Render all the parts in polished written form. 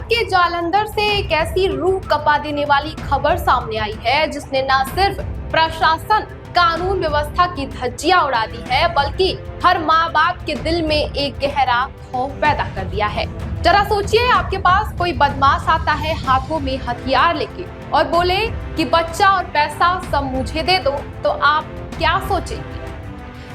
के जालंधर से एक ऐसी रूह कपा देने वाली खबर सामने आई है जिसने न सिर्फ प्रशासन कानून व्यवस्था की धज्जियां उड़ा दी है बल्कि हर माँ बाप के दिल में एक गहरा खौफ पैदा कर दिया है। जरा सोचिए, आपके पास कोई बदमाश आता है हाथों में हथियार लेके और बोले कि बच्चा और पैसा सब मुझे दे दो, तो आप क्या सोचेंगे?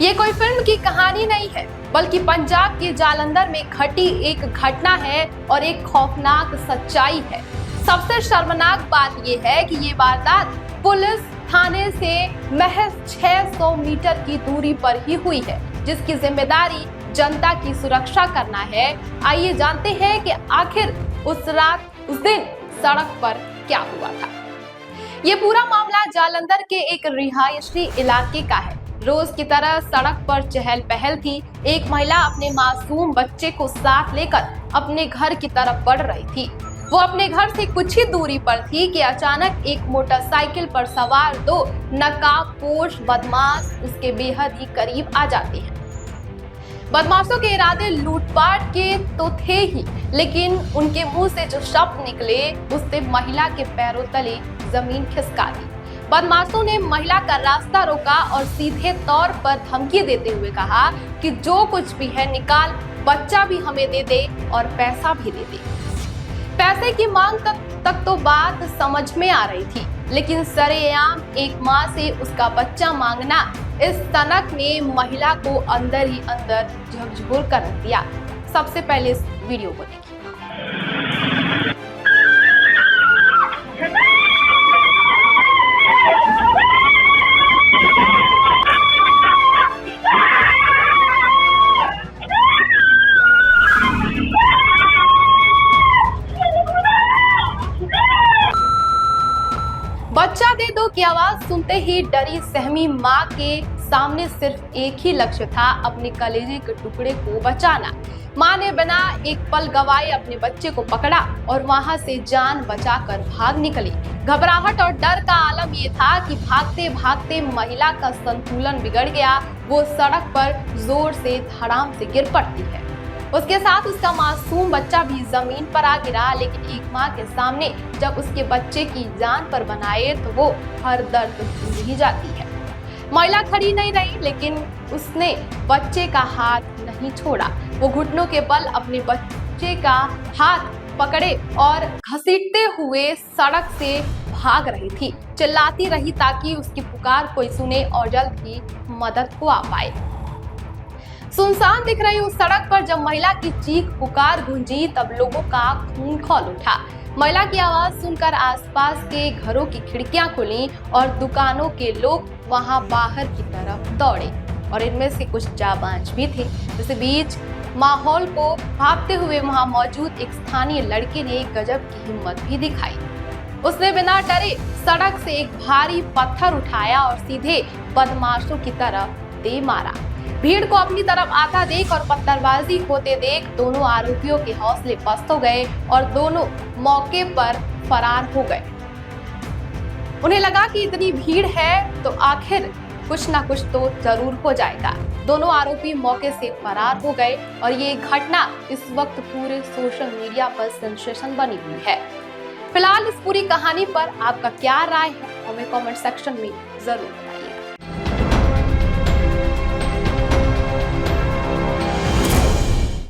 ये कोई फिल्म की कहानी नहीं है बल्कि पंजाब के जालंधर में घटी एक घटना है और एक खौफनाक सच्चाई है। सबसे शर्मनाक बात यह है कि ये वारदात पुलिस थाने से महज 600 मीटर की दूरी पर ही हुई है, जिसकी जिम्मेदारी जनता की सुरक्षा करना है। आइए जानते हैं कि आखिर उस दिन सड़क पर क्या हुआ था। ये पूरा मामला जालंधर के एक रिहायशी इलाके का है। रोज की तरह सड़क पर चहल पहल थी। एक महिला अपने मासूम बच्चे को साथ लेकर अपने घर की तरफ बढ़ रही थी। वो अपने घर से कुछ ही दूरी पर थी कि अचानक एक मोटरसाइकिल पर सवार दो नकाबपोश बदमाश उसके बेहद ही करीब आ जाते हैं। बदमाशों के इरादे लूटपाट के तो थे ही, लेकिन उनके मुंह से जो शब्द निकले उससे महिला के पैरों तले जमीन खिसका दी। बदमाशों ने महिला का रास्ता रोका और सीधे तौर पर धमकी देते हुए कहा कि जो कुछ भी है निकाल, बच्चा भी हमें दे दे और पैसा भी दे दे। पैसे की मांग तक तो बात समझ में आ रही थी, लेकिन सरेआम एक माँ से उसका बच्चा मांगना, इस तनक ने महिला को अंदर ही अंदर झकझोर कर रख दिया। सबसे पहले इस वीडियो को देखिए। बच्चा दे दो की आवाज सुनते ही डरी सहमी माँ के सामने सिर्फ एक ही लक्ष्य था, अपने कलेजे के टुकड़े को बचाना। माँ ने बिना एक पल गवाए अपने बच्चे को पकड़ा और वहां से जान बचाकर भाग निकली। घबराहट और डर का आलम ये था कि भागते भागते महिला का संतुलन बिगड़ गया। वो सड़क पर जोर से धड़ाम से गिर पड़ती है। उसके साथ उसका मासूम बच्चा भी जमीन पर आ गिरा। लेकिन एक माँ के सामने जब उसके बच्चे की जान पर बनाए तो वो हर दर्द भूल ही जाती है। महिला खड़ी नहीं रही, लेकिन उसने बच्चे का हाथ नहीं छोड़ा। वो घुटनों के बल अपने बच्चे का हाथ पकड़े और घसीटते हुए सड़क से भाग रही थी। चिल्लाती रही ताकि उसकी पुकार कोई सुने और जल्द ही मदद को आ पाए। सुनसान दिख रही उस सड़क पर जब महिला की चीख पुकार गूंजी तब लोगों का खून खौल उठा। महिला की आवाज सुनकर आसपास के घरों की खिड़कियां खुली और दुकानों के लोग वहां बाहर की तरफ दौड़े और इनमें से कुछ जाबाज भी थे। इस बीच माहौल को भांपते हुए वहां मौजूद एक स्थानीय लड़के ने गजब की हिम्मत भी दिखाई। उसने बिना डरे सड़क से एक भारी पत्थर उठाया और सीधे बदमाशों की तरफ दे मारा। भीड़ को अपनी तरफ आता देख और पत्थरबाजी होते देख दोनों आरोपियों के हौसले पस्त हो गए और दोनों मौके पर फरार हो गए। उन्हें लगा कि इतनी भीड़ है तो आखिर कुछ ना कुछ तो जरूर हो जाएगा। दोनों आरोपी मौके से फरार हो गए और ये घटना इस वक्त पूरे सोशल मीडिया पर सेंसेशन बनी हुई है। फिलहाल इस पूरी कहानी पर आपका क्या राय है, हमें कमेंट सेक्शन में जरूर